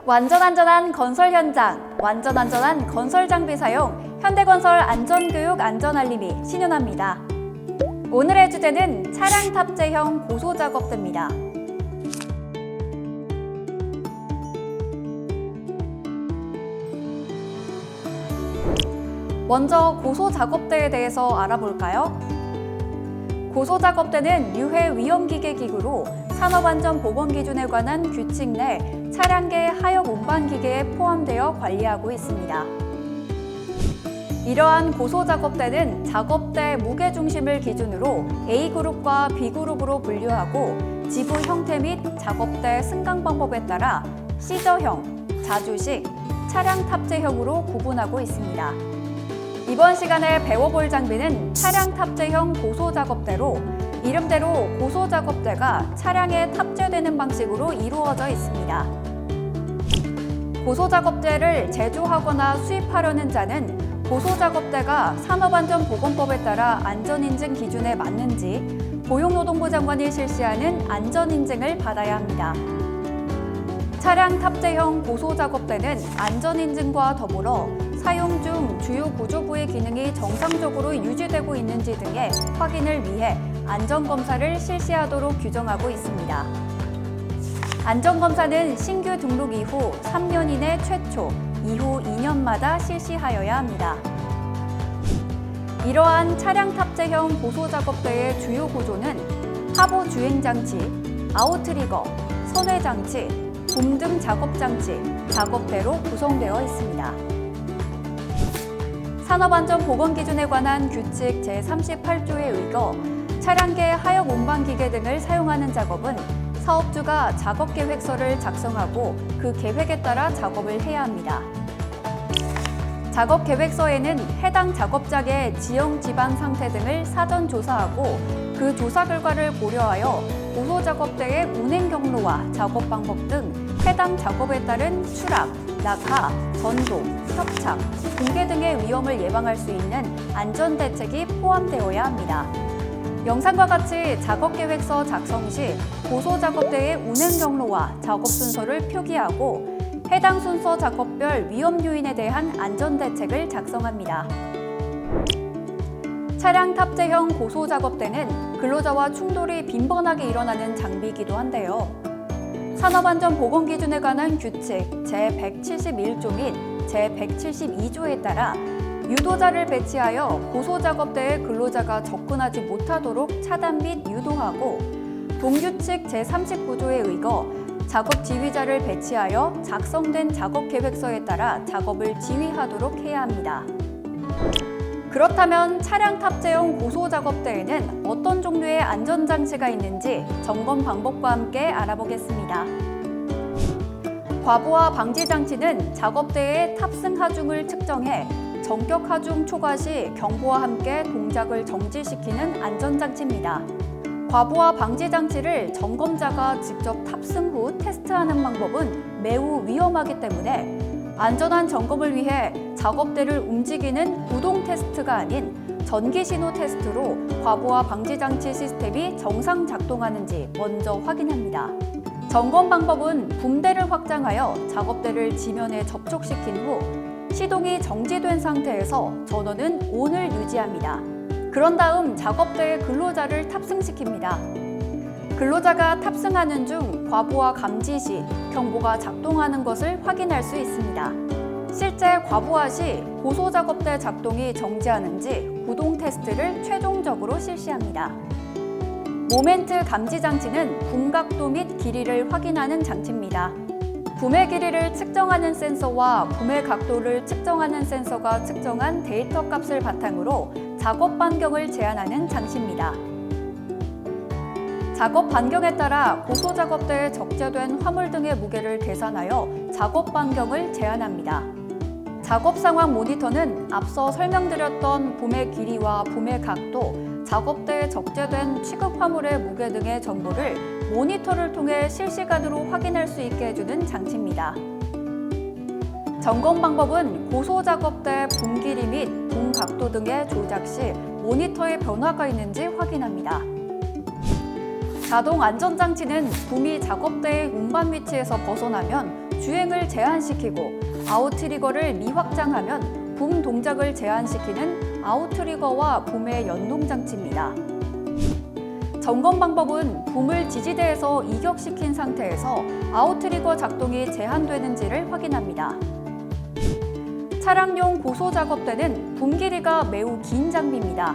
완전 안전한 건설 현장, 완전 안전한 건설 장비 사용, 현대건설 안전교육 안전알림이 신현합니다. 오늘의 주제는 차량 탑재형 고소작업대입니다. 먼저 고소작업대에 대해서 알아볼까요? 고소작업대는 유해 위험기계 기구로 산업안전보건기준에 관한 규칙 내 차량계 하역 운반기계에 포함되어 관리하고 있습니다. 이러한 고소작업대는 작업대 무게중심을 기준으로 A그룹과 B그룹으로 분류하고 지부 형태 및 작업대 승강 방법에 따라 시저형, 자주식, 차량 탑재형으로 구분하고 있습니다. 이번 시간에 배워볼 장비는 차량 탑재형 고소작업대로 이름대로 고소작업대가 차량에 탑재되는 방식으로 이루어져 있습니다. 고소작업대를 제조하거나 수입하려는 자는 고소작업대가 산업안전보건법에 따라 안전인증 기준에 맞는지 고용노동부 장관이 실시하는 안전인증을 받아야 합니다. 차량 탑재형 고소작업대는 안전인증과 더불어 사용 중 주요 구조부의 기능이 정상적으로 유지되고 있는지 등의 확인을 위해 안전검사를 실시하도록 규정하고 있습니다. 안전검사는 신규 등록 이후 3년 이내 최초, 이후 2년마다 실시하여야 합니다. 이러한 차량 탑재형 고소작업대의 주요 구조는 하부 주행장치, 아웃트리거, 선회장치, 붐등 작업장치, 작업대로 구성되어 있습니다. 산업안전보건기준에 관한 규칙 제38조에 의거 차량계 하역 운반기계 등을 사용하는 작업은 사업주가 작업계획서를 작성하고 그 계획에 따라 작업을 해야 합니다. 작업계획서에는 해당 작업장의 지형 지반 상태 등을 사전 조사하고 그 조사 결과를 고려하여 고소작업대의 운행 경로와 작업 방법 등 해당 작업에 따른 추락, 낙하, 전동, 협착, 붕괴 등의 위험을 예방할 수 있는 안전대책이 포함되어야 합니다. 영상과 같이 작업계획서 작성 시 고소작업대의 운행 경로와 작업 순서를 표기하고 해당 순서 작업별 위험 요인에 대한 안전대책을 작성합니다. 차량 탑재형 고소작업대는 근로자와 충돌이 빈번하게 일어나는 장비이기도 한데요. 산업안전보건기준에 관한 규칙 제171조 및 제172조에 따라 유도자를 배치하여 고소작업대에 근로자가 접근하지 못하도록 차단 및 유도하고 동규칙 제39조에 의거 작업 지휘자를 배치하여 작성된 작업계획서에 따라 작업을 지휘하도록 해야 합니다. 그렇다면 차량 탑재형 고소작업대에는 어떤 종류의 안전장치가 있는지 점검 방법과 함께 알아보겠습니다. 과부하 방지장치는 작업대의 탑승 하중을 측정해 정격 하중 초과 시 경보와 함께 동작을 정지시키는 안전장치입니다. 과부하 방지장치를 점검자가 직접 탑승 후 테스트하는 방법은 매우 위험하기 때문에 안전한 점검을 위해 작업대를 움직이는 구동 테스트가 아닌 전기 신호 테스트로 과부하 방지장치 시스템이 정상 작동하는지 먼저 확인합니다. 점검 방법은 붐대를 확장하여 작업대를 지면에 접촉시킨 후 시동이 정지된 상태에서 전원은 ON을 유지합니다. 그런 다음 작업대에 근로자를 탑승시킵니다. 근로자가 탑승하는 중 과부하 감지 시 경보가 작동하는 것을 확인할 수 있습니다. 실제 과부하 시 고소작업대 작동이 정지하는지 구동 테스트를 최종적으로 실시합니다. 모멘트 감지 장치는 붐각도 및 길이를 확인하는 장치입니다. 붐의 길이를 측정하는 센서와 붐의 각도를 측정하는 센서가 측정한 데이터 값을 바탕으로 작업 반경을 제한하는 장치입니다. 작업 반경에 따라 고소작업대에 적재된 화물 등의 무게를 계산하여 작업 반경을 제한합니다. 작업 상황 모니터는 앞서 설명드렸던 붐의 길이와 붐의 각도, 작업대에 적재된 취급 화물의 무게 등의 정보를 모니터를 통해 실시간으로 확인할 수 있게 해주는 장치입니다. 점검 방법은 고소작업대 붐 길이 및 붐 각도 등의 조작 시 모니터에 변화가 있는지 확인합니다. 자동 안전장치는 붐이 작업대의 운반 위치에서 벗어나면 주행을 제한시키고 아웃트리거를 미확장하면 붐 동작을 제한시키는 아웃트리거와 붐의 연동장치입니다. 점검 방법은 붐을 지지대에서 이격시킨 상태에서 아웃트리거 작동이 제한되는지를 확인합니다. 차량용 고소 작업대는 붐 길이가 매우 긴 장비입니다.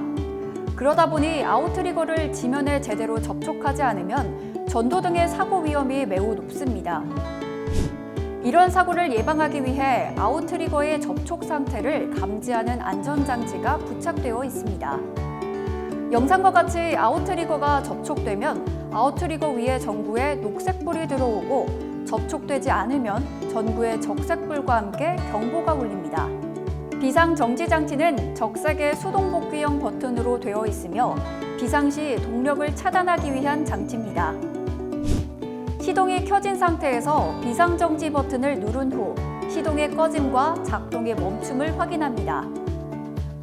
그러다 보니 아웃트리거를 지면에 제대로 접촉하지 않으면 전도 등의 사고 위험이 매우 높습니다. 이런 사고를 예방하기 위해 아웃트리거의 접촉 상태를 감지하는 안전장치가 부착되어 있습니다. 영상과 같이 아웃트리거가 접촉되면 아웃트리거 위에 전구에 녹색불이 들어오고 접촉되지 않으면 전구에 적색불과 함께 경보가 울립니다. 비상정지장치는 적색의 수동복귀형 버튼으로 되어 있으며 비상시 동력을 차단하기 위한 장치입니다. 시동이 켜진 상태에서 비상정지 버튼을 누른 후 시동의 꺼짐과 작동의 멈춤을 확인합니다.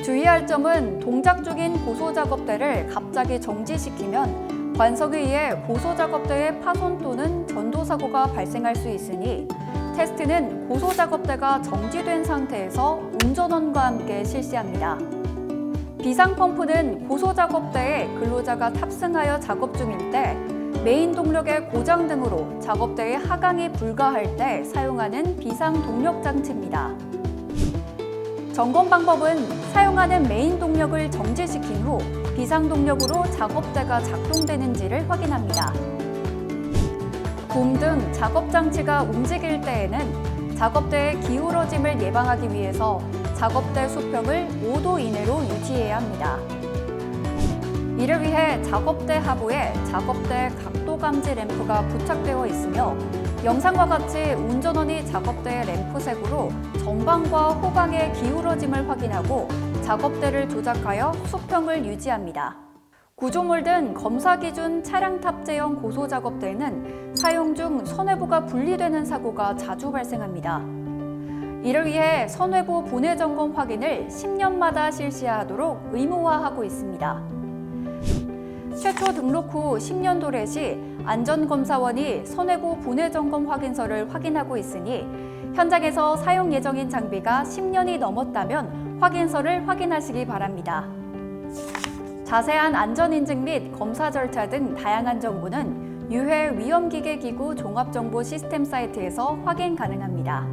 주의할 점은 동작 중인 고소작업대를 갑자기 정지시키면 관석에 의해 고소작업대의 파손 또는 전도사고가 발생할 수 있으니 테스트는 고소작업대가 정지된 상태에서 운전원과 함께 실시합니다. 비상펌프는 고소작업대에 근로자가 탑승하여 작업 중일 때 메인 동력의 고장 등으로 작업대의 하강이 불가할 때 사용하는 비상동력 장치입니다. 점검 방법은 사용하는 메인 동력을 정지시킨 후 비상동력으로 작업대가 작동되는지를 확인합니다. 붐 등 작업장치가 움직일 때에는 작업대의 기울어짐을 예방하기 위해서 작업대 수평을 5도 이내로 유지해야 합니다. 이를 위해 작업대 하부에 작업대 각도 감지 램프가 부착되어 있으며 영상과 같이 운전원이 작업대의 램프색으로 전방과 후방의 기울어짐을 확인하고 작업대를 조작하여 수평을 유지합니다. 구조물 등 검사 기준 차량 탑재형 고소작업대에는 사용 중 선외부가 분리되는 사고가 자주 발생합니다. 이를 위해 선외부 분해 점검 확인을 10년마다 실시하도록 의무화하고 있습니다. 최초 등록 후 10년 도래 시 안전검사원이 선외부 분해 점검 확인서를 확인하고 있으니 현장에서 사용 예정인 장비가 10년이 넘었다면 확인서를 확인하시기 바랍니다. 자세한 안전인증 및 검사 절차 등 다양한 정보는 유해 위험기계기구 종합정보 시스템 사이트에서 확인 가능합니다.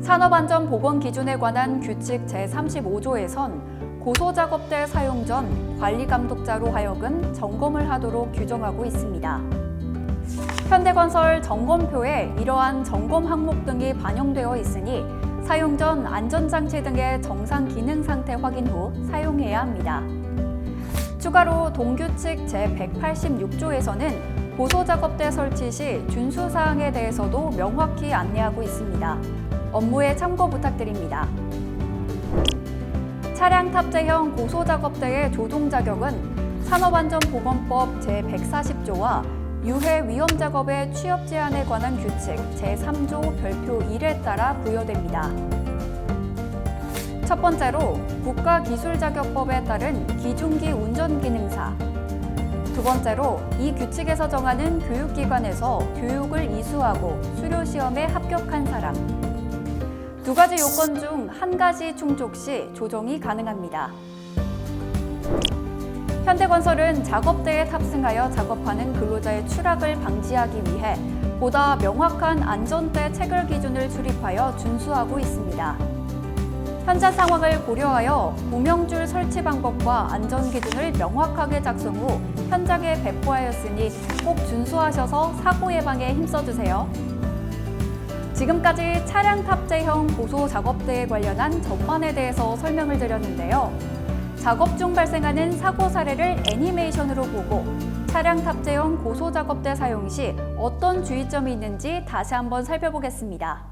산업안전보건기준에 관한 규칙 제35조에선 고소작업대 사용 전 관리감독자로 하여금 점검을 하도록 규정하고 있습니다. 현대건설 점검표에 이러한 점검 항목 등이 반영되어 있으니 사용 전 안전장치 등의 정상 기능 상태 확인 후 사용해야 합니다. 추가로 동규칙 제186조에서는 고소작업대 설치 시 준수사항에 대해서도 명확히 안내하고 있습니다. 업무에 참고 부탁드립니다. 차량 탑재형 고소작업대의 조종 자격은 산업안전보건법 제140조와 유해 위험 작업의 취업 제한에 관한 규칙 제3조 별표 1에 따라 부여됩니다. 첫 번째로 국가기술자격법에 따른 기중기 운전기능사, 두 번째로 이 규칙에서 정하는 교육기관에서 교육을 이수하고 수료시험에 합격한 사람, 두 가지 요건 중 한 가지 충족 시 조정이 가능합니다. 현대건설은 작업대에 탑승하여 작업하는 근로자의 추락을 방지하기 위해 보다 명확한 안전대 체결 기준을 수립하여 준수하고 있습니다. 현장 상황을 고려하여 구명줄 설치 방법과 안전 기준을 명확하게 작성 후 현장에 배포하였으니 꼭 준수하셔서 사고 예방에 힘써주세요. 지금까지 차량 탑재형 고소 작업대에 관련한 전반에 대해서 설명을 드렸는데요. 작업 중 발생하는 사고 사례를 애니메이션으로 보고 차량 탑재형 고소 작업대 사용 시 어떤 주의점이 있는지 다시 한번 살펴보겠습니다.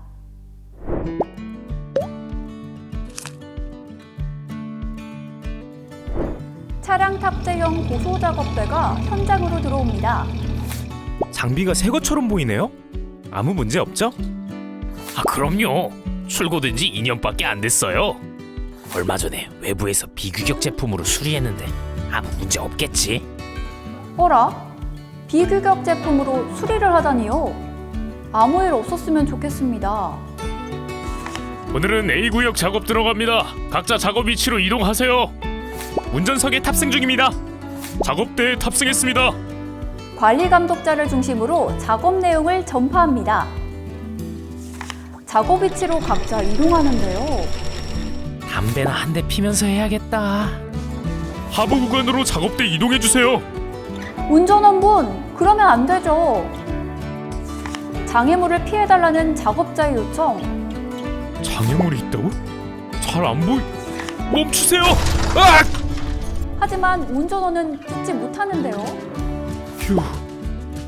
차량 탑재형 고소 작업대가 현장으로 들어옵니다. 장비가 새 것처럼 보이네요? 아무 문제 없죠? 아, 그럼요. 출고된 지 2년밖에 안 됐어요. 얼마 전에 외부에서 비규격 제품으로 수리했는데 아무 문제 없겠지? 어라? 비규격 제품으로 수리를 하다니요? 아무 일 없었으면 좋겠습니다. 오늘은 A구역 작업 들어갑니다. 각자 작업 위치로 이동하세요. 운전석에 탑승 중입니다. 작업대에 탑승했습니다. 관리 감독자를 중심으로 작업 내용을 전파합니다. 작업 위치로 각자 이동하는데요. 담배나 한 대 피면서 해야겠다. 하부 구간으로 작업대 이동해주세요. 운전원분, 그러면 안 되죠. 장애물을 피해달라는 작업자의 요청. 장애물이 있다고? 잘 안 보이... 멈추세요! 아! 하지만 운전원은 듣지 못하는데요. 휴,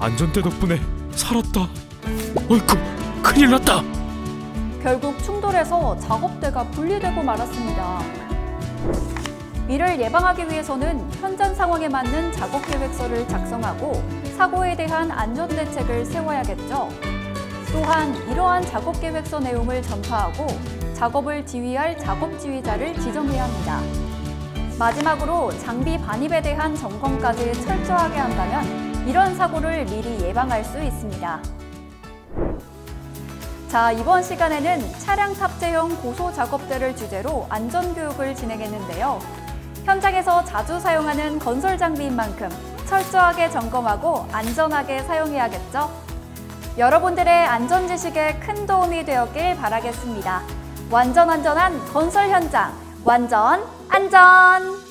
안전대 덕분에 살았다. 어이쿠, 큰일 났다. 결국 충돌해서 작업대가 분리되고 말았습니다. 이를 예방하기 위해서는 현장 상황에 맞는 작업 계획서를 작성하고 사고에 대한 안전 대책을 세워야겠죠. 또한 이러한 작업 계획서 내용을 전파하고 작업을 지휘할 작업 지휘자를 지정해야 합니다. 마지막으로 장비 반입에 대한 점검까지 철저하게 한다면 이런 사고를 미리 예방할 수 있습니다. 자, 이번 시간에는 차량 탑재형 고소 작업대를 주제로 안전교육을 진행했는데요. 현장에서 자주 사용하는 건설 장비인 만큼 철저하게 점검하고 안전하게 사용해야겠죠? 여러분들의 안전 지식에 큰 도움이 되었길 바라겠습니다. 완전 안전한 건설 현장, 완전 안전!